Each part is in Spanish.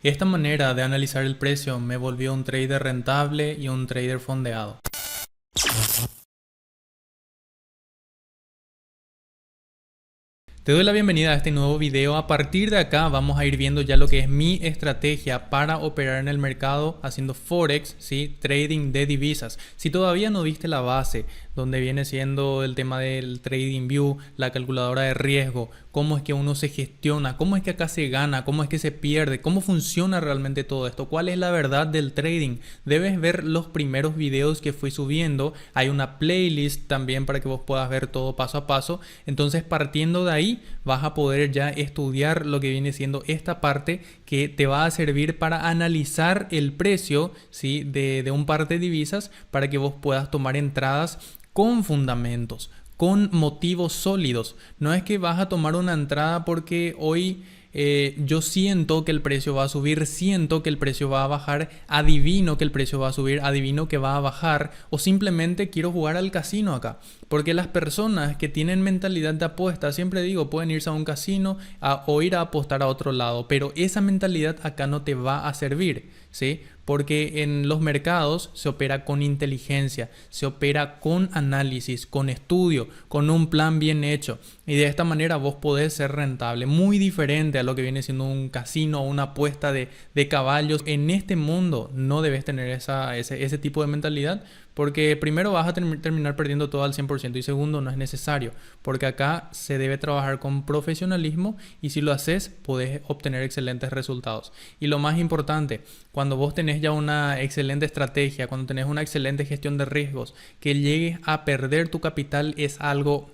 Esta manera de analizar el precio me volvió un trader rentable y un trader fondeado. Te doy la bienvenida a este nuevo video. A partir de acá vamos a ir viendo ya lo que es mi estrategia para operar en el mercado haciendo Forex, ¿sí? Trading de divisas. Si todavía no viste la base, donde viene siendo el tema del TradingView, la calculadora de riesgo, cómo es que uno se gestiona, cómo es que acá se gana, cómo es que se pierde, cómo funciona realmente todo esto, cuál es la verdad del trading, debes ver los primeros videos que fui subiendo. Hay una playlist también para que vos puedas ver todo paso a paso. Entonces, partiendo de ahí vas a poder ya estudiar lo que viene siendo esta parte que te va a servir para analizar el precio, ¿sí? de un par de divisas, para que vos puedas tomar entradas con fundamentos, con motivos sólidos. No es que vas a tomar una entrada porque hoy yo siento que el precio va a subir, siento que el precio va a bajar, adivino que el precio va a subir, adivino que va a bajar, o simplemente quiero jugar al casino acá. Porque las personas que tienen mentalidad de apuesta, siempre digo, pueden irse a un casino o ir a apostar a otro lado, pero esa mentalidad acá no te va a servir, ¿sí? Porque en los mercados se opera con inteligencia, se opera con análisis, con estudio, con un plan bien hecho. Y de esta manera vos podés ser rentable. Muy diferente a lo que viene siendo un casino o una apuesta de caballos. En este mundo no debes tener ese tipo de mentalidad, porque primero vas a terminar perdiendo todo al 100% y segundo no es necesario, porque acá se debe trabajar con profesionalismo y si lo haces podés obtener excelentes resultados. Y lo más importante, cuando vos tenés ya una excelente estrategia, cuando tenés una excelente gestión de riesgos, que llegues a perder tu capital es algo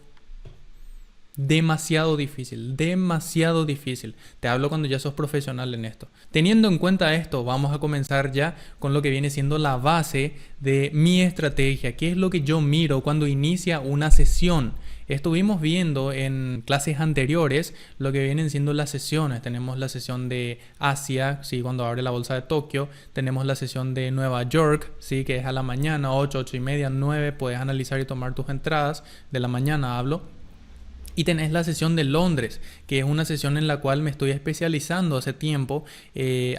demasiado difícil, demasiado difícil. Te hablo cuando ya sos profesional en esto. Teniendo en cuenta esto, vamos a comenzar ya con lo que viene siendo la base de mi estrategia. ¿Qué es lo que yo miro cuando inicia una sesión? Estuvimos viendo en clases anteriores lo que vienen siendo las sesiones. Tenemos la sesión de Asia, ¿sí? Cuando abre la bolsa de Tokio. Tenemos la sesión de Nueva York, ¿sí? Que es a la mañana, 8, 8 y media, 9. Puedes analizar y tomar tus entradas. De la mañana hablo. Y tenés la sesión de Londres, que es una sesión en la cual me estoy especializando hace tiempo.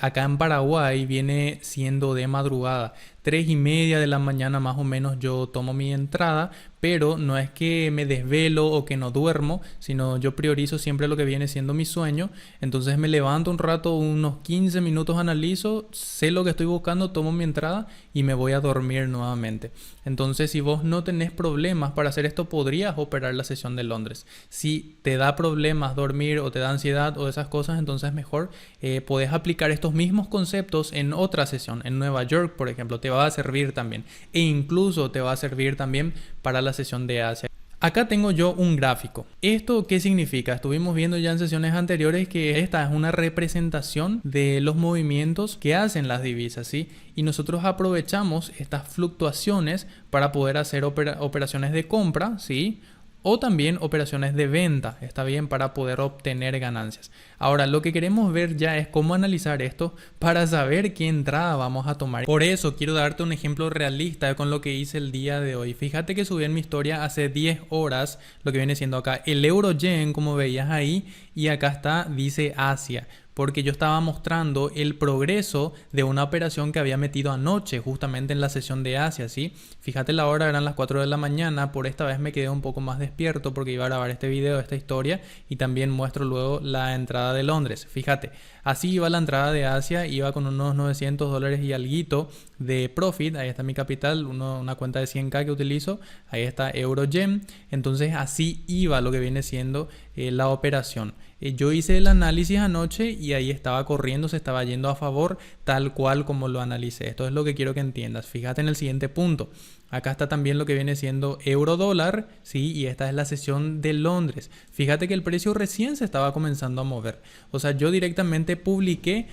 Acá en Paraguay viene siendo de madrugada. 3 y media de la mañana más o menos yo tomo mi entrada, pero no es que me desvelo o que no duermo, sino yo priorizo siempre lo que viene siendo mi sueño. Entonces me levanto un rato, unos 15 minutos analizo, sé lo que estoy buscando, tomo mi entrada y me voy a dormir nuevamente. Entonces, si vos no tenés problemas para hacer esto, podrías operar la sesión de Londres. Si te da problemas dormir o te da ansiedad o esas cosas, entonces mejor podés aplicar estos mismos conceptos en otra sesión. En Nueva York, por ejemplo, te va a servir también. E incluso te va a servir también para la sesión de Asia. Acá tengo yo un gráfico. ¿Esto qué significa? Estuvimos viendo ya en sesiones anteriores que esta es una representación de los movimientos que hacen las divisas, ¿sí? Y nosotros aprovechamos estas fluctuaciones para poder hacer operaciones de compra, ¿sí? O también operaciones de venta, está bien, para poder obtener ganancias. Ahora, lo que queremos ver ya es cómo analizar esto para saber qué entrada vamos a tomar. Por eso quiero darte un ejemplo realista con lo que hice el día de hoy. Fíjate que subí en mi historia hace 10 horas lo que viene siendo acá el euro-yen, como veías ahí, y acá está, dice Asia. Porque yo estaba mostrando el progreso de una operación que había metido anoche, justamente en la sesión de Asia, ¿sí? Fíjate la hora, eran las 4 de la mañana, por esta vez me quedé un poco más despierto porque iba a grabar este video, esta historia, y también muestro luego la entrada de Londres. Fíjate, así iba la entrada de Asia, iba con unos $900 y alguito de profit, ahí está mi capital, una cuenta de 100k que utilizo, ahí está euro-yen, entonces así iba lo que viene siendo la operación. Yo hice el análisis anoche y ahí estaba corriendo, se estaba yendo a favor tal cual como lo analicé. Esto es lo que quiero que entiendas. Fíjate en el siguiente punto. Acá está también lo que viene siendo euro-dólar, ¿sí? Y esta es la sesión de Londres. Fíjate que el precio recién se estaba comenzando a mover. O sea, yo directamente publiqué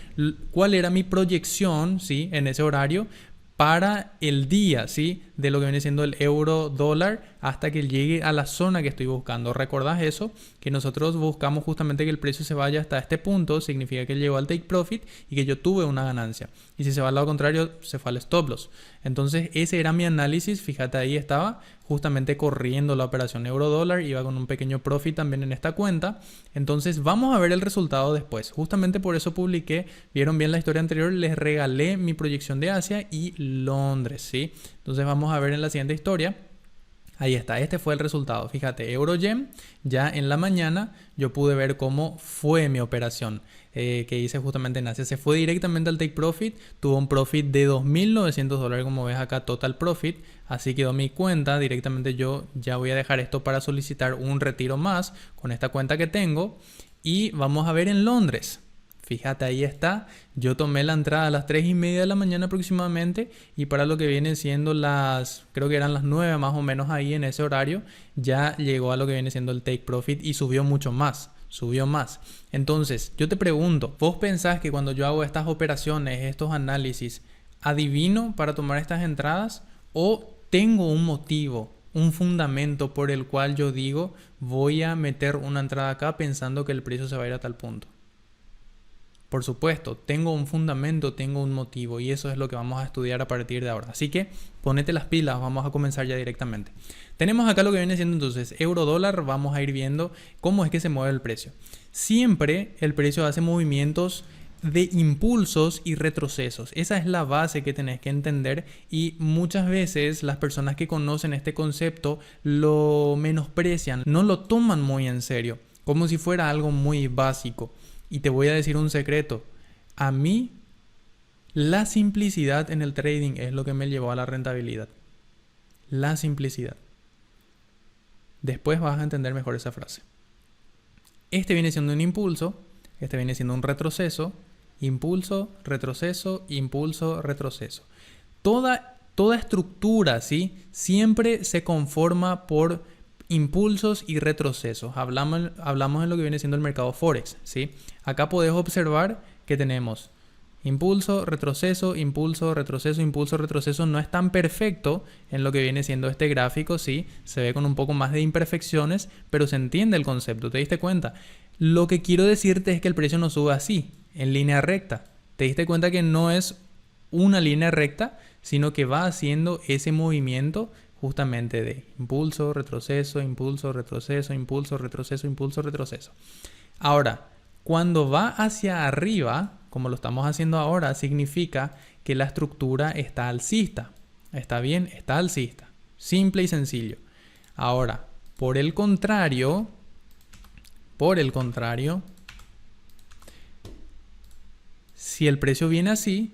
cuál era mi proyección, ¿sí? En ese horario para el día, ¿sí? de lo que viene siendo el euro dólar hasta que llegue a la zona que estoy buscando. ¿Recordás eso? Que nosotros buscamos justamente que el precio se vaya hasta este punto, significa que llegó al take profit y que yo tuve una ganancia. Y si se va al lado contrario, se fue al stop loss. Entonces ese era mi análisis, fíjate ahí estaba justamente corriendo la operación euro dólar, iba con un pequeño profit también en esta cuenta. Entonces vamos a ver el resultado después. Justamente por eso publiqué, vieron bien la historia anterior, les regalé mi proyección de Asia y Londres, ¿sí? Entonces vamos a ver en la siguiente historia. Ahí está, este fue el resultado. Fíjate, Euro-Yen, ya en la mañana yo pude ver cómo fue mi operación que hice justamente en Asia. Se fue directamente al take profit, tuvo un profit de $2.900, como ves acá, total profit. Así quedó mi cuenta, directamente yo ya voy a dejar esto para solicitar un retiro más con esta cuenta que tengo. Y vamos a ver en Londres. Fíjate, ahí está. Yo tomé la entrada a las 3:30 de la mañana aproximadamente y para lo que vienen siendo creo que eran las 9 más o menos ahí en ese horario, ya llegó a lo que viene siendo el take profit y subió mucho más. Subió más. Entonces, yo te pregunto, ¿vos pensás que cuando yo hago estas operaciones, estos análisis, adivino para tomar estas entradas o tengo un motivo, un fundamento por el cual yo digo voy a meter una entrada acá pensando que el precio se va a ir a tal punto? Por supuesto, tengo un fundamento, tengo un motivo y eso es lo que vamos a estudiar a partir de ahora. Así que ponete las pilas, vamos a comenzar ya directamente. Tenemos acá lo que viene siendo entonces euro dólar, vamos a ir viendo cómo es que se mueve el precio. Siempre el precio hace movimientos de impulsos y retrocesos. Esa es la base que tenés que entender y muchas veces las personas que conocen este concepto lo menosprecian, no lo toman muy en serio, como si fuera algo muy básico. Y te voy a decir un secreto. A mí, la simplicidad en el trading es lo que me llevó a la rentabilidad. La simplicidad. Después vas a entender mejor esa frase. Este viene siendo un impulso. Este viene siendo un retroceso. Impulso, retroceso, impulso, retroceso. Toda estructura, ¿sí? Siempre se conforma por impulsos y retrocesos. Hablamos en lo que viene siendo el mercado Forex, ¿sí? Acá podés observar que tenemos impulso, retroceso, impulso, retroceso, impulso, retroceso. No es tan perfecto en lo que viene siendo este gráfico, ¿sí? Se ve con un poco más de imperfecciones, pero se entiende el concepto. ¿Te diste cuenta? Lo que quiero decirte es que el precio no sube así, en línea recta. ¿Te diste cuenta que no es una línea recta, sino que va haciendo ese movimiento justamente de impulso, retroceso, impulso, retroceso, impulso, retroceso, impulso, retroceso? Ahora, cuando va hacia arriba, como lo estamos haciendo ahora, significa que la estructura está alcista. ¿Está bien? Está alcista. Simple y sencillo. Ahora, por el contrario, si el precio viene así,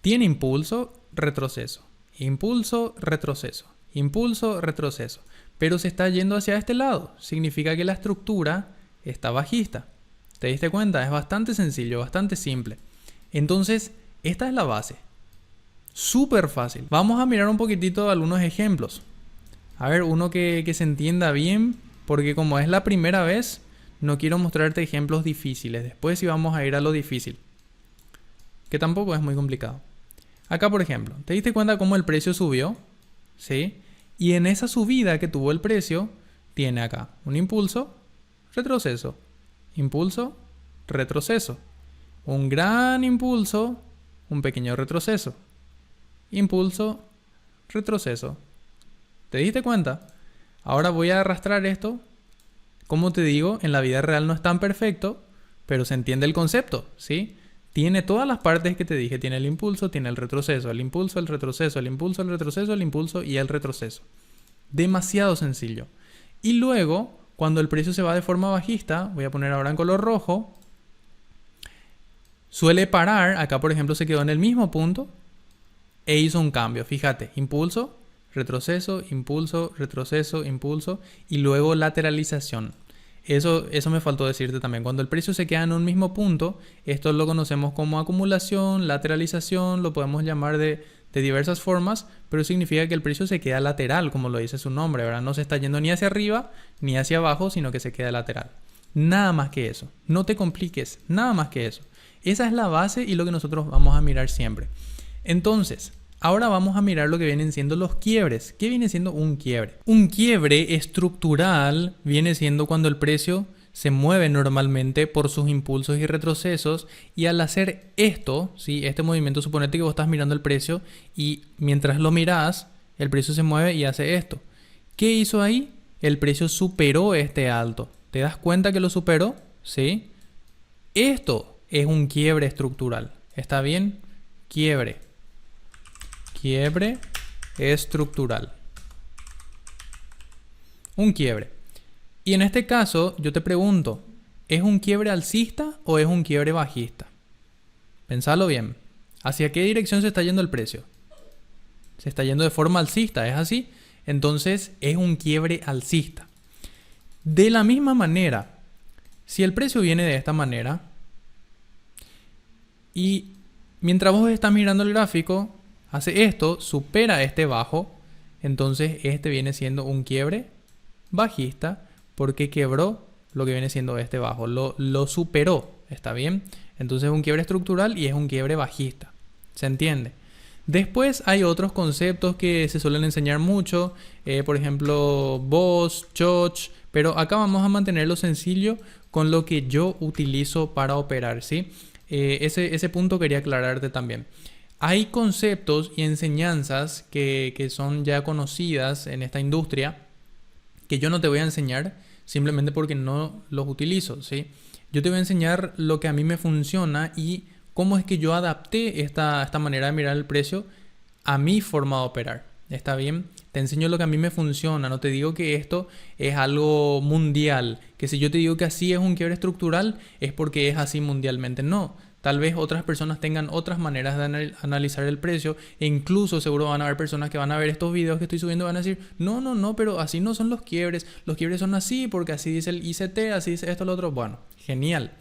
tiene impulso, retroceso. Impulso, retroceso. Impulso, retroceso. Pero se está yendo hacia este lado. Significa que la estructura está bajista. ¿Te diste cuenta? Es bastante sencillo, bastante simple. Entonces, esta es la base. Súper fácil. Vamos a mirar un poquitito algunos ejemplos. A ver, uno que se entienda bien, porque como es la primera vez, no quiero mostrarte ejemplos difíciles. Después sí vamos a ir a lo difícil, que tampoco es muy complicado. Acá, por ejemplo, ¿te diste cuenta cómo el precio subió? ¿Sí? Y en esa subida que tuvo el precio, tiene acá un impulso, retroceso, impulso, retroceso, un gran impulso, un pequeño retroceso, impulso, retroceso. ¿Te diste cuenta? Ahora voy a arrastrar esto. Como te digo, en la vida real no es tan perfecto, pero se entiende el concepto, ¿sí? Tiene todas las partes que te dije. Tiene el impulso, tiene el retroceso, el impulso, el retroceso, el impulso, el retroceso, el impulso y el retroceso. Demasiado sencillo. Y luego, cuando el precio se va de forma bajista, voy a poner ahora en color rojo, suele parar. Acá, por ejemplo, se quedó en el mismo punto e hizo un cambio. Fíjate, impulso, retroceso, impulso, retroceso, impulso y luego lateralización. Eso me faltó decirte también. Cuando el precio se queda en un mismo punto, esto lo conocemos como acumulación, lateralización, lo podemos llamar de diversas formas, pero significa que el precio se queda lateral, como lo dice su nombre, ¿verdad? No se está yendo ni hacia arriba ni hacia abajo, sino que se queda lateral. Nada más que eso. No te compliques, nada más que eso. Esa es la base y lo que nosotros vamos a mirar siempre. Entonces, Ahora vamos a mirar lo que vienen siendo los quiebres. ¿Qué viene siendo un quiebre? Un quiebre estructural viene siendo cuando el precio se mueve normalmente por sus impulsos y retrocesos, y al hacer esto, ¿sí? Este movimiento, suponete que vos estás mirando el precio y mientras lo mirás, el precio se mueve y hace esto. ¿Qué hizo ahí? El precio superó este alto. ¿Te das cuenta que lo superó? ¿Sí? Esto es un quiebre estructural. ¿Está bien? Quiebre. Quiebre estructural. Un quiebre. Y en este caso, yo te pregunto, ¿es un quiebre alcista o es un quiebre bajista? Pensalo bien. ¿Hacia qué dirección se está yendo el precio? Se está yendo de forma alcista, ¿es así? Entonces es un quiebre alcista. De la misma manera, si el precio viene de esta manera y mientras vos estás mirando el gráfico, hace esto, supera este bajo, entonces este viene siendo un quiebre bajista porque quebró lo que viene siendo este bajo, lo superó, ¿está bien? Entonces es un quiebre estructural y es un quiebre bajista, ¿se entiende? Después hay otros conceptos que se suelen enseñar mucho, por ejemplo, Boss, Choch, pero acá vamos a mantenerlo sencillo con lo que yo utilizo para operar, ¿sí? Ese punto quería aclararte también. Hay conceptos y enseñanzas que son ya conocidas en esta industria que yo no te voy a enseñar simplemente porque no los utilizo, ¿sí? Yo te voy a enseñar lo que a mí me funciona y cómo es que yo adapté esta manera de mirar el precio a mi forma de operar. ¿Está bien? Te enseño lo que a mí me funciona. No te digo que esto es algo mundial. Que si yo te digo que así es un quiebre estructural, es porque es así mundialmente. No. Tal vez otras personas tengan otras maneras de analizar el precio. E incluso seguro van a haber personas que van a ver estos videos que estoy subiendo y van a decir, no, pero así no son los quiebres. Los quiebres son así porque así dice el ICT, así dice esto, lo otro. Bueno, genial.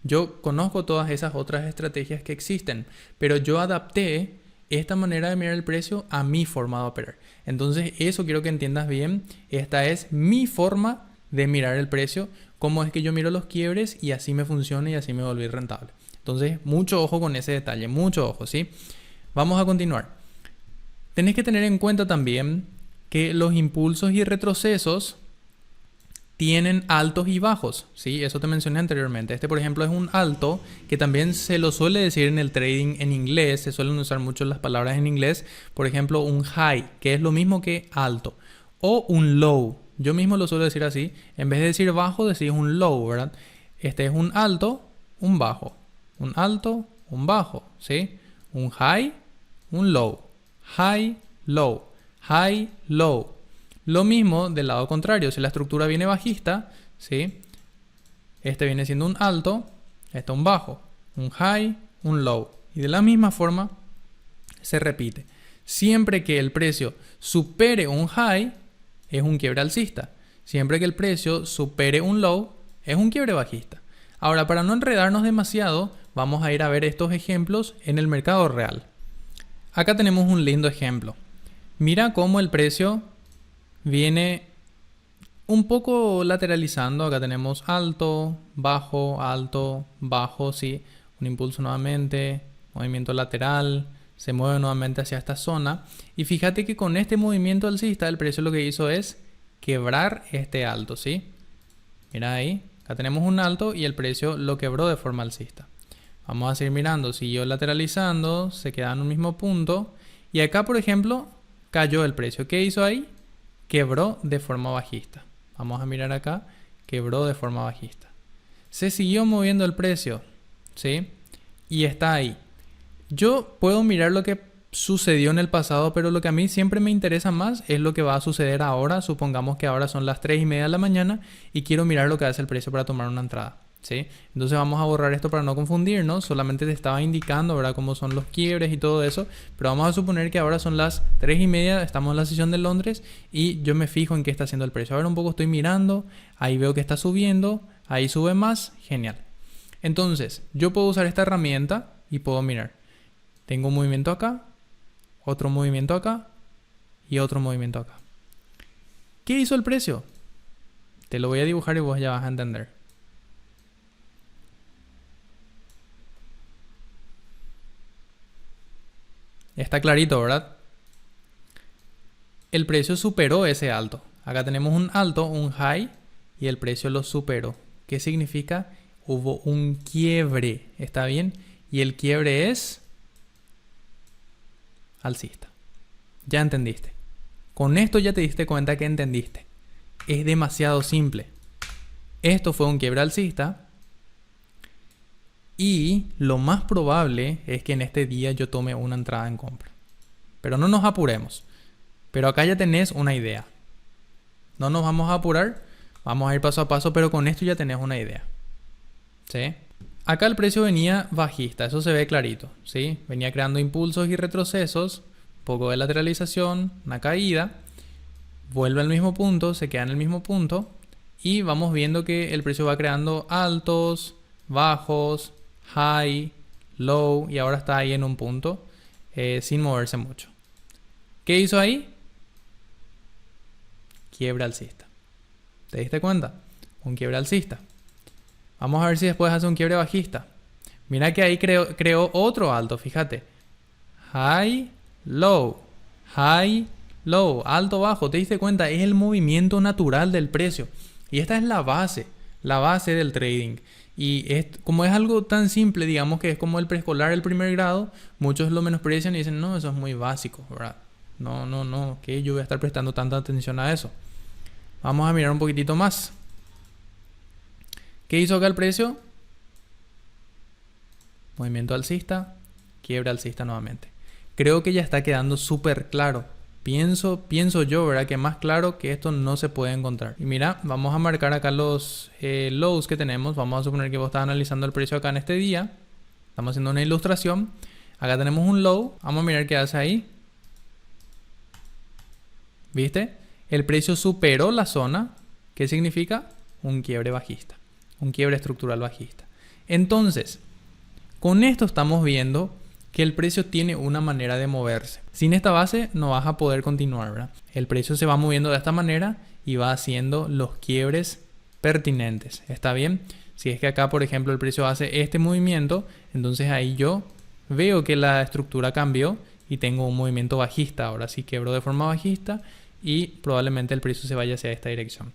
Yo conozco todas esas otras estrategias que existen, pero yo adapté esta manera de mirar el precio a mi forma de operar. Entonces eso quiero que entiendas bien. Esta es mi forma de mirar el precio, cómo es que yo miro los quiebres y así me funciona y así me volví rentable. Entonces mucho ojo con ese detalle, mucho ojo, ¿sí? Vamos a continuar. Tenés que tener en cuenta también que los impulsos y retrocesos tienen altos y bajos, ¿sí? Eso te mencioné anteriormente. Este, por ejemplo, es un alto que también se lo suele decir en el trading en inglés. Se suelen usar mucho las palabras en inglés. Por ejemplo, un high, que es lo mismo que alto. O un low. Yo mismo lo suelo decir así. En vez de decir bajo, decís un low, ¿verdad? Este es un alto, un bajo. Un alto, un bajo, ¿sí? Un high, un low. High, low. High, low. Lo mismo del lado contrario, si la estructura viene bajista, ¿sí? Este viene siendo un alto, este un bajo, un high, un low. Y de la misma forma se repite. Siempre que el precio supere un high, es un quiebre alcista. Siempre que el precio supere un low, es un quiebre bajista. Ahora, para no enredarnos demasiado, vamos a ir a ver estos ejemplos en el mercado real. Acá tenemos un lindo ejemplo. Mira cómo el precio viene un poco lateralizando. Acá tenemos alto, bajo, sí. Un impulso nuevamente, movimiento lateral, se mueve nuevamente hacia esta zona. Y fíjate que con este movimiento alcista el precio lo que hizo es quebrar este alto, ¿sí? Mira ahí, acá tenemos un alto y el precio lo quebró de forma alcista. Vamos a seguir mirando, siguió lateralizando, se queda en un mismo punto. Y acá, por ejemplo, cayó el precio. ¿Qué hizo ahí? Quebró de forma bajista. Vamos a mirar acá, quebró de forma bajista. Se siguió moviendo el precio, ¿sí? Y está ahí. Yo puedo mirar lo que sucedió en el pasado, pero lo que a mí siempre me interesa más es lo que va a suceder ahora. Supongamos que ahora son las 3:30 de la mañana y quiero mirar lo que hace el precio para tomar una entrada, ¿sí? Entonces vamos a borrar esto para no confundirnos. Solamente te estaba indicando, ¿verdad?, cómo son los quiebres y todo eso. Pero vamos a suponer que ahora son las 3:30, estamos en la sesión de Londres y yo me fijo en qué está haciendo el precio. Ahora un poco estoy mirando, ahí veo que está subiendo, ahí sube más, genial. Entonces yo puedo usar esta herramienta y puedo mirar. Tengo un movimiento acá, otro movimiento acá y otro movimiento acá. ¿Qué hizo el precio? Te lo voy a dibujar y vos ya vas a entender. Está clarito, ¿verdad? El precio superó ese alto. Acá tenemos un alto, un high, y el precio lo superó. ¿Qué significa? Hubo un quiebre, ¿está bien? Y el quiebre es alcista. Ya entendiste. Con esto ya te diste cuenta que entendiste. Es demasiado simple. Esto fue un quiebre alcista. Y lo más probable es que en este día yo tome una entrada en compra. Pero no nos apuremos. Pero acá ya tenés una idea. No nos vamos a apurar. Vamos a ir paso a paso, pero con esto ya tenés una idea. ¿Sí? Acá el precio venía bajista, eso se ve clarito. ¿Sí? Venía creando impulsos y retrocesos. Un poco de lateralización, una caída. Vuelve al mismo punto, se queda en el mismo punto. Y vamos viendo que el precio va creando altos, bajos, high, low. Y ahora está ahí en un punto sin moverse mucho. ¿Qué hizo ahí? Quiebre alcista. ¿Te diste cuenta? Un quiebre alcista. Vamos a ver si después hace un quiebre bajista. Mira que ahí creó otro alto, fíjate. High, low, alto, bajo. ¿Te diste cuenta? Es el movimiento natural del precio. Y esta es la base del trading. Y como es algo tan simple, digamos que es como el preescolar, el primer grado, muchos lo menosprecian y dicen, no, eso es muy básico, ¿verdad? No, que yo voy a estar prestando tanta atención a eso. Vamos a mirar un poquitito más. ¿Qué hizo acá el precio? Movimiento alcista, quiebre alcista nuevamente. Creo que ya está quedando súper claro. Pienso yo, ¿verdad? Que más claro que esto no se puede encontrar. Y mira, vamos a marcar acá los lows que tenemos. Vamos a suponer que vos estás analizando el precio acá en este día. Estamos haciendo una ilustración. Acá tenemos un low. Vamos a mirar qué hace ahí. ¿Viste? El precio superó la zona. ¿Qué significa? Un quiebre bajista. Un quiebre estructural bajista. Entonces, con esto estamos viendo que el precio tiene una manera de moverse. Sin esta base no vas a poder continuar, ¿verdad? El precio se va moviendo de esta manera y va haciendo los quiebres pertinentes. ¿Está bien? Si es que acá, por ejemplo, el precio hace este movimiento, entonces ahí yo veo que la estructura cambió y tengo un movimiento bajista. Ahora sí quebro de forma bajista y probablemente el precio se vaya hacia esta dirección.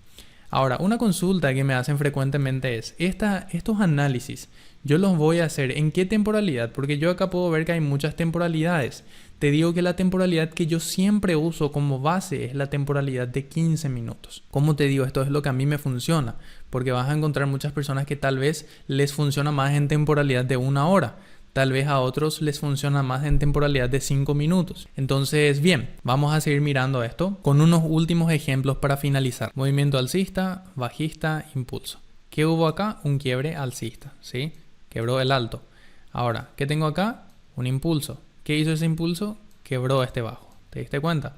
Ahora, una consulta que me hacen frecuentemente es, estos análisis, yo los voy a hacer ¿en qué temporalidad? Porque yo acá puedo ver que hay muchas temporalidades. Te digo que la temporalidad que yo siempre uso como base es la temporalidad de 15 minutos. ¿Cómo te digo? Esto es lo que a mí me funciona, porque vas a encontrar muchas personas que tal vez les funciona más en temporalidad de 1 hora. Tal vez a otros les funciona más en temporalidad de 5 minutos. Entonces, bien, vamos a seguir mirando esto con unos últimos ejemplos para finalizar. Movimiento alcista, bajista, impulso. ¿Qué hubo acá? Un quiebre alcista, ¿sí? Quebró el alto. Ahora, ¿qué tengo acá? Un impulso. ¿Qué hizo ese impulso? Quebró este bajo. ¿Te diste cuenta?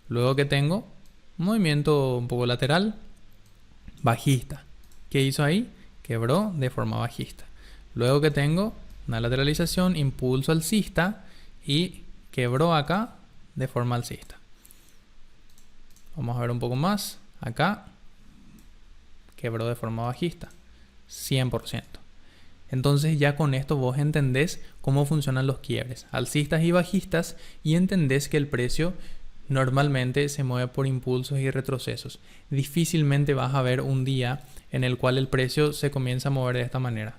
Luego que tengo un movimiento un poco lateral, bajista. ¿Qué hizo ahí? Quebró de forma bajista. Luego que tengo una lateralización, impulso alcista y quebró acá de forma alcista. Vamos a ver un poco más. Acá quebró de forma bajista. 100%. Entonces ya con esto vos entendés cómo funcionan los quiebres alcistas y bajistas y entendés que el precio normalmente se mueve por impulsos y retrocesos. Difícilmente vas a ver un día en el cual el precio se comienza a mover de esta manera,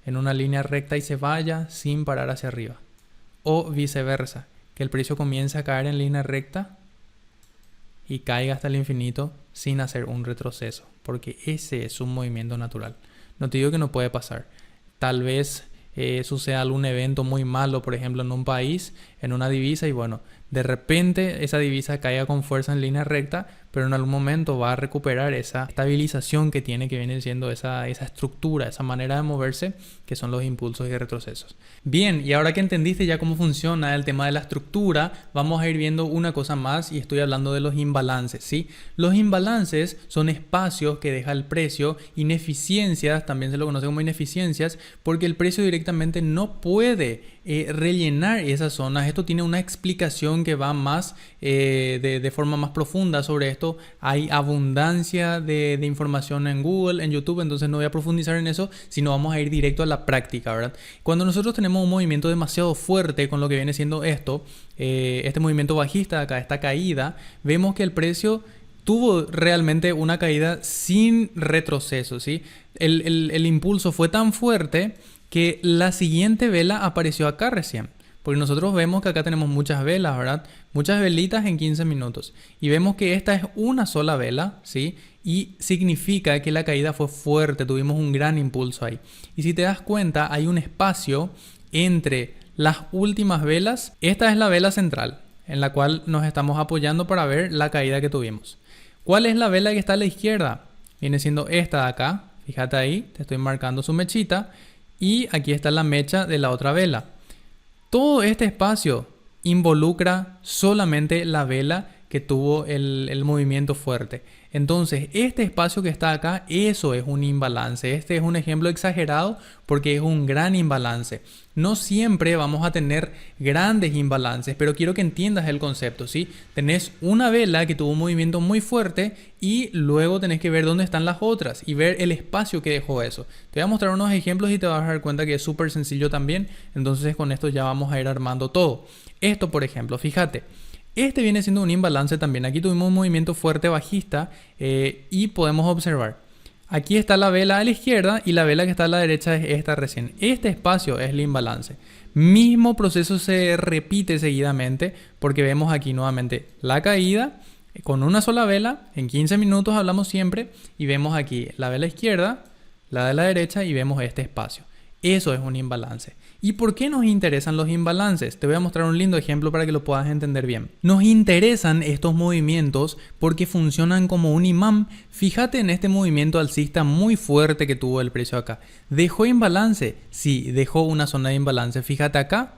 en una línea recta y se vaya sin parar hacia arriba. O viceversa, que el precio comience a caer en línea recta y caiga hasta el infinito sin hacer un retroceso, porque ese es un movimiento natural. No te digo que no puede pasar. Tal vez suceda algún evento muy malo, por ejemplo, en un país, en una divisa, y bueno, de repente esa divisa caiga con fuerza en línea recta, pero en algún momento va a recuperar esa estabilización que tiene, que viene siendo esa estructura, esa manera de moverse, que son los impulsos y retrocesos. Bien, y ahora que entendiste ya cómo funciona el tema de la estructura, vamos a ir viendo una cosa más y estoy hablando de los imbalances, ¿sí? Los imbalances son espacios que deja el precio, ineficiencias, también se lo conoce como ineficiencias, porque el precio directamente no puede rellenar esas zonas. Esto tiene una explicación que va más de forma más profunda sobre esto, esto, hay abundancia de información en Google, en YouTube, entonces no voy a profundizar en eso, sino vamos a ir directo a la práctica, ¿verdad? Cuando nosotros tenemos un movimiento demasiado fuerte con lo que viene siendo esto, este movimiento bajista acá, esta caída, vemos que el precio tuvo realmente una caída sin retroceso, ¿sí? El impulso fue tan fuerte que la siguiente vela apareció acá recién. Porque nosotros vemos que acá tenemos muchas velas, ¿verdad? Muchas velitas en 15 minutos. Y vemos que esta es una sola vela, ¿sí? Y significa que la caída fue fuerte, tuvimos un gran impulso ahí. Y si te das cuenta, hay un espacio entre las últimas velas. Esta es la vela central, en la cual nos estamos apoyando para ver la caída que tuvimos. ¿Cuál es la vela que está a la izquierda? Viene siendo esta de acá. Fíjate ahí, te estoy marcando su mechita. Y aquí está la mecha de la otra vela. Todo este espacio involucra solamente la vela que tuvo el movimiento fuerte. Entonces, este espacio que está acá, eso es un imbalance. Este es un ejemplo exagerado porque es un gran imbalance. No siempre vamos a tener grandes imbalances, pero quiero que entiendas el concepto, ¿sí? Tenés una vela que tuvo un movimiento muy fuerte y luego tenés que ver dónde están las otras y ver el espacio que dejó eso. Te voy a mostrar unos ejemplos y te vas a dar cuenta que es súper sencillo también. Entonces, con esto ya vamos a ir armando todo. Esto, por ejemplo, fíjate. Este viene siendo un imbalance también. Aquí tuvimos un movimiento fuerte bajista y podemos observar. Aquí está la vela a la izquierda y la vela que está a la derecha es esta recién. Este espacio es el imbalance. Mismo proceso se repite seguidamente porque vemos aquí nuevamente la caída con una sola vela. En 15 minutos hablamos siempre y vemos aquí la vela izquierda, la de la derecha y vemos este espacio. Eso es un imbalance. ¿Y por qué nos interesan los imbalances? Te voy a mostrar un lindo ejemplo para que lo puedas entender bien. Nos interesan estos movimientos porque funcionan como un imán. Fíjate en este movimiento alcista muy fuerte que tuvo el precio acá. ¿Dejó imbalance? Sí, dejó una zona de imbalance. Fíjate acá,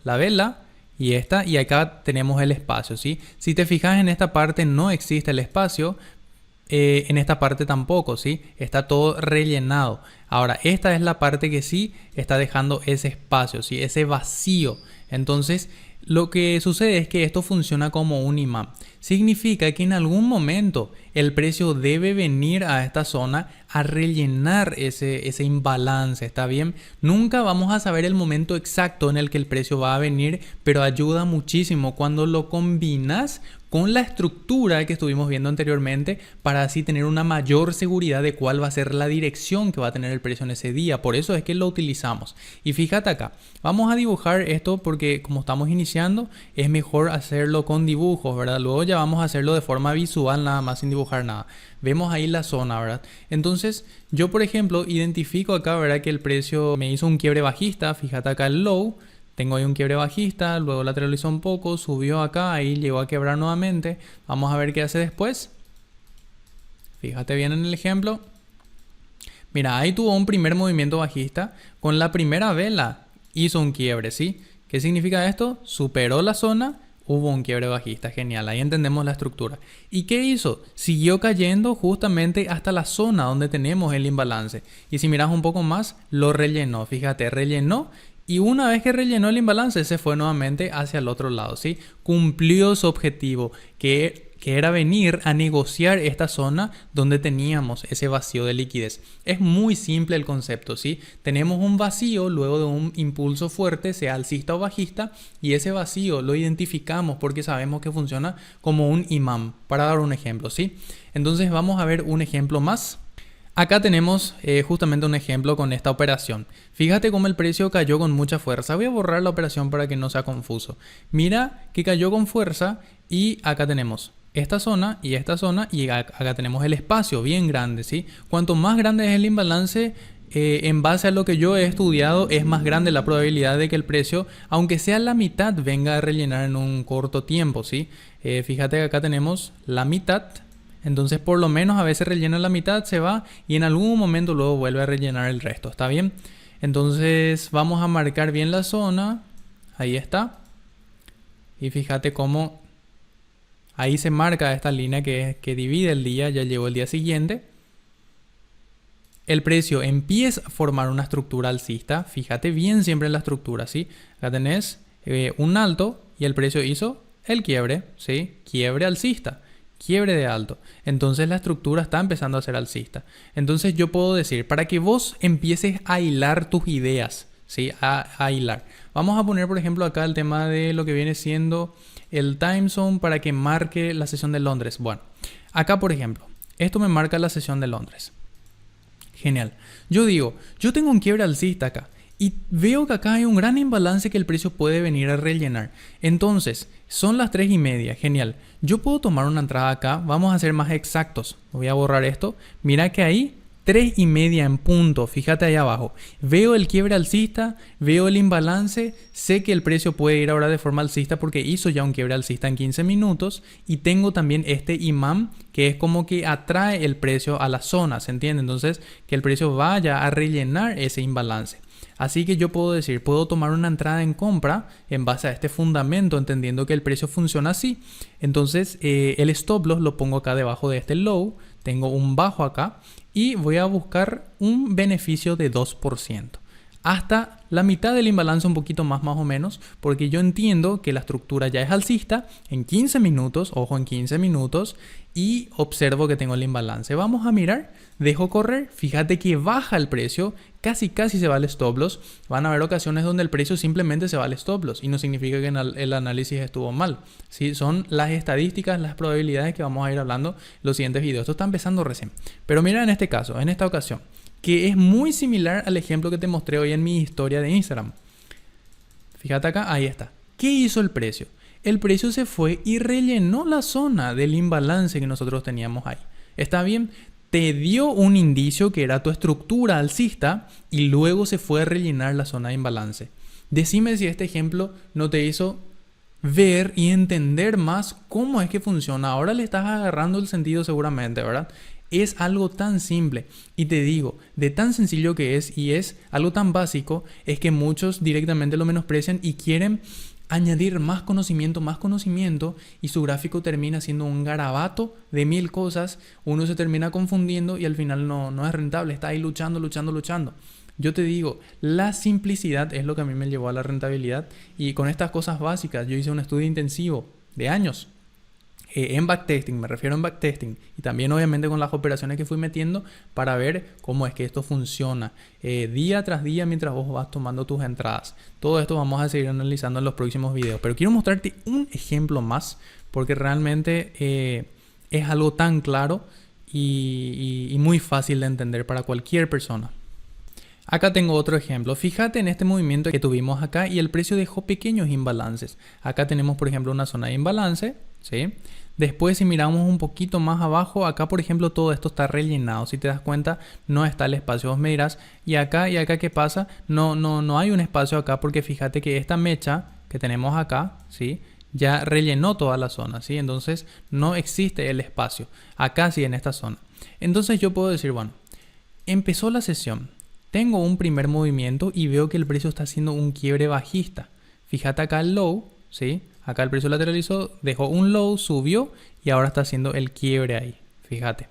la vela y esta, y acá tenemos el espacio, ¿sí? Si te fijas en esta parte no existe el espacio. En esta parte tampoco, ¿sí? Está todo rellenado. Ahora, esta es la parte que sí está dejando ese espacio, ¿sí? Ese vacío. Entonces, lo que sucede es que esto funciona como un imán. Significa que en algún momento el precio debe venir a esta zona a rellenar ese imbalance, ¿está bien? Nunca vamos a saber el momento exacto en el que el precio va a venir, pero ayuda muchísimo cuando lo combinas con la estructura que estuvimos viendo anteriormente para así tener una mayor seguridad de cuál va a ser la dirección que va a tener el precio en ese día. Por eso es que lo utilizamos. Y fíjate acá, vamos a dibujar esto porque como estamos iniciando es mejor hacerlo con dibujos, ¿verdad? Luego ya vamos a hacerlo de forma visual nada más sin dibujar nada. Vemos ahí la zona, ¿verdad? Entonces yo por ejemplo identifico acá, ¿verdad? Que el precio me hizo un quiebre bajista, fíjate acá el low. Tengo ahí un quiebre bajista, luego lateralizó un poco, subió acá, ahí llegó a quebrar nuevamente. Vamos a ver qué hace después. Fíjate bien en el ejemplo. Mira, ahí tuvo un primer movimiento bajista. Con la primera vela hizo un quiebre, ¿sí? ¿Qué significa esto? Superó la zona, hubo un quiebre bajista. Genial, ahí entendemos la estructura. ¿Y qué hizo? Siguió cayendo justamente hasta la zona donde tenemos el imbalance. Y si miras un poco más, lo rellenó. Fíjate, rellenó. Y una vez que rellenó el imbalance, se fue nuevamente hacia el otro lado, ¿sí? Cumplió su objetivo, que era venir a negociar esta zona donde teníamos ese vacío de liquidez. Es muy simple el concepto, ¿sí? Tenemos un vacío luego de un impulso fuerte, sea alcista o bajista, y ese vacío lo identificamos porque sabemos que funciona como un imán, para dar un ejemplo, ¿sí? Entonces vamos a ver un ejemplo más. Acá tenemos justamente un ejemplo con esta operación. Fíjate cómo el precio cayó con mucha fuerza. Voy a borrar la operación para que no sea confuso. Mira que cayó con fuerza y acá tenemos esta zona y acá tenemos el espacio bien grande, ¿sí? Cuanto más grande es el imbalance, en base a lo que yo he estudiado, es más grande la probabilidad de que el precio, aunque sea la mitad, venga a rellenar en un corto tiempo, ¿sí? Fíjate que acá tenemos la mitad. Entonces por lo menos a veces rellena la mitad, se va y en algún momento luego vuelve a rellenar el resto, ¿está bien? Entonces vamos a marcar bien la zona, ahí está. Y fíjate cómo ahí se marca esta línea que divide el día, ya llegó el día siguiente. El precio empieza a formar una estructura alcista, fíjate bien siempre en la estructura, ¿sí? Acá tenés un alto y el precio hizo el quiebre, ¿sí? Quiebre alcista. quiebre de alto. Entonces la estructura está empezando a ser alcista. Entonces yo puedo decir, para que vos empieces a hilar tus ideas, ¿sí? A hilar. Vamos a poner, por ejemplo, acá el tema de lo que viene siendo el time zone para que marque la sesión de Londres. Bueno, acá, por ejemplo, esto me marca la sesión de Londres. Genial. Yo digo, yo tengo un quiebre alcista acá. Y veo que acá hay un gran imbalance que el precio puede venir a rellenar. Entonces, son las 3:30. Genial. Yo puedo tomar una entrada acá. Vamos a ser más exactos. Voy a borrar esto. Mira que ahí 3:30 en punto. Fíjate ahí abajo. Veo el quiebre alcista. Veo el imbalance. Sé que el precio puede ir ahora de forma alcista porque hizo ya un quiebre alcista en 15 minutos. Y tengo también este imán que es como que atrae el precio a la zona. ¿Se entiende? Entonces, que el precio vaya a rellenar ese imbalance. Así que yo puedo decir, puedo tomar una entrada en compra en base a este fundamento, entendiendo que el precio funciona así. Entonces el stop loss lo pongo acá debajo de este low, tengo un bajo acá y voy a buscar un beneficio de 2%. Hasta la mitad del imbalance, un poquito más o menos, porque yo entiendo que la estructura ya es alcista en 15 minutos, ojo, en 15 minutos, y observo que tengo el imbalance. Vamos a mirar, dejo correr, fíjate que baja el precio, casi se va al stop loss. Van a haber ocasiones donde el precio simplemente se va al stop loss y no significa que el análisis estuvo mal. ¿Sí? Son las estadísticas, las probabilidades que vamos a ir hablando en los siguientes videos. Esto está empezando recién. Pero mira en este caso, en esta ocasión, que es muy similar al ejemplo que te mostré hoy en mi historia de Instagram. Fíjate acá, ahí está. ¿Qué hizo el precio? El precio se fue y rellenó la zona del imbalance que nosotros teníamos ahí. ¿Está bien? Te dio un indicio que era tu estructura alcista y luego se fue a rellenar la zona de imbalance. Decime si este ejemplo no te hizo ver y entender más cómo es que funciona. Ahora le estás agarrando el sentido seguramente, ¿verdad? Es algo tan simple y te digo, de tan sencillo que es y es algo tan básico, es que muchos directamente lo menosprecian y quieren añadir más conocimiento y su gráfico termina siendo un garabato de 1000 cosas, uno se termina confundiendo y al final no es rentable, está ahí luchando. Yo te digo, la simplicidad es lo que a mí me llevó a la rentabilidad y con estas cosas básicas yo hice un estudio intensivo de años. En backtesting, me refiero en backtesting y también obviamente con las operaciones que fui metiendo para ver cómo es que esto funciona día tras día mientras vos vas tomando tus entradas. Todo esto vamos a seguir analizando en los próximos videos, pero quiero mostrarte un ejemplo más porque realmente es algo tan claro y muy fácil de entender para cualquier persona. Acá tengo otro ejemplo. Fíjate en este movimiento que tuvimos acá y el precio dejó pequeños imbalances. Acá tenemos por ejemplo una zona de imbalance, ¿sí? Después si miramos un poquito más abajo, acá por ejemplo todo esto está rellenado. Si te das cuenta no está el espacio. Vos me dirás, ¿y acá qué pasa? No hay un espacio acá porque fíjate que esta mecha que tenemos acá, ¿sí? Ya rellenó toda la zona, ¿sí? Entonces no existe el espacio. Acá sí en esta zona. Entonces yo puedo decir, bueno, empezó la sesión. Tengo un primer movimiento y veo que el precio está haciendo un quiebre bajista. Fíjate acá el low, ¿sí? Acá el precio lateralizó, dejó un low, subió y ahora está haciendo el quiebre ahí. Fíjate.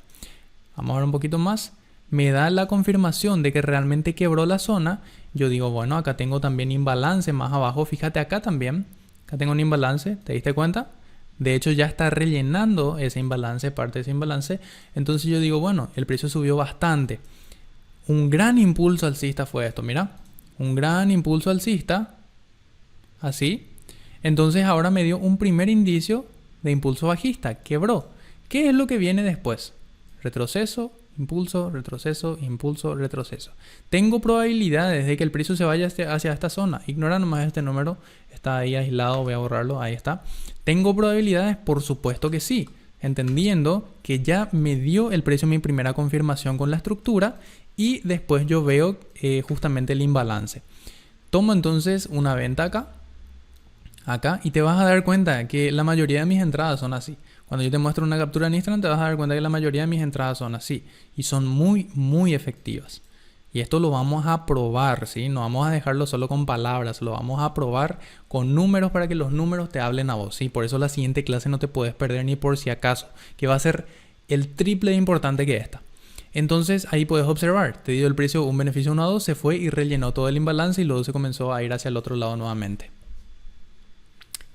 Vamos a ver un poquito más. Me da la confirmación de que realmente quebró la zona. Yo digo, bueno, acá tengo también imbalance más abajo. Fíjate acá también. Acá tengo un imbalance. ¿Te diste cuenta? De hecho ya está rellenando ese imbalance, parte de ese imbalance. Entonces yo digo, bueno, el precio subió bastante. Un gran impulso alcista fue esto, mira. Un gran impulso alcista. Así. Entonces ahora me dio un primer indicio de impulso bajista. Quebró. ¿Qué es lo que viene después? Retroceso, impulso, retroceso, impulso, retroceso. Tengo probabilidades de que el precio se vaya hacia esta zona. Ignora nomás este número. Está ahí aislado. Voy a borrarlo. Ahí está. ¿Tengo probabilidades? Por supuesto que sí. Entendiendo que ya me dio el precio mi primera confirmación con la estructura. Y después yo veo justamente el imbalance. Tomo entonces una venta acá y te vas a dar cuenta que la mayoría de mis entradas son así. Cuando yo te muestro una captura en Instagram te vas a dar cuenta que la mayoría de mis entradas son así y son muy efectivas. Y esto lo vamos a probar, ¿sí? No vamos a dejarlo solo con palabras, lo vamos a probar con números para que los números te hablen a vos, ¿sí? Por eso la siguiente clase no te puedes perder ni por si acaso, que va a ser el triple de importante que esta. Entonces ahí puedes observar, te dio el precio un beneficio 1 a 2, se fue y rellenó todo el imbalance y luego se comenzó a ir hacia el otro lado nuevamente.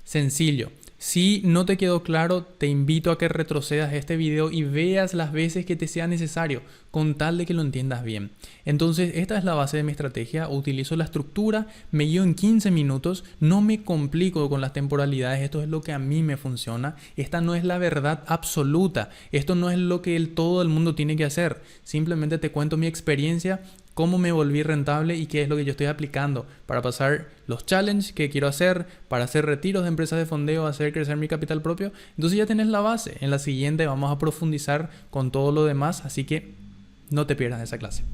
Sencillo. Si no te quedó claro, te invito a que retrocedas este video y veas las veces que te sea necesario, con tal de que lo entiendas bien. Entonces, esta es la base de mi estrategia. Utilizo la estructura, me guío en 15 minutos, no me complico con las temporalidades. Esto es lo que a mí me funciona. Esta no es la verdad absoluta. Esto no es lo que todo el mundo tiene que hacer. Simplemente te cuento mi experiencia, cómo me volví rentable y qué es lo que yo estoy aplicando para pasar los challenges que quiero hacer, para hacer retiros de empresas de fondeo, hacer crecer mi capital propio. Entonces ya tenés la base. En la siguiente vamos a profundizar con todo lo demás, así que no te pierdas esa clase.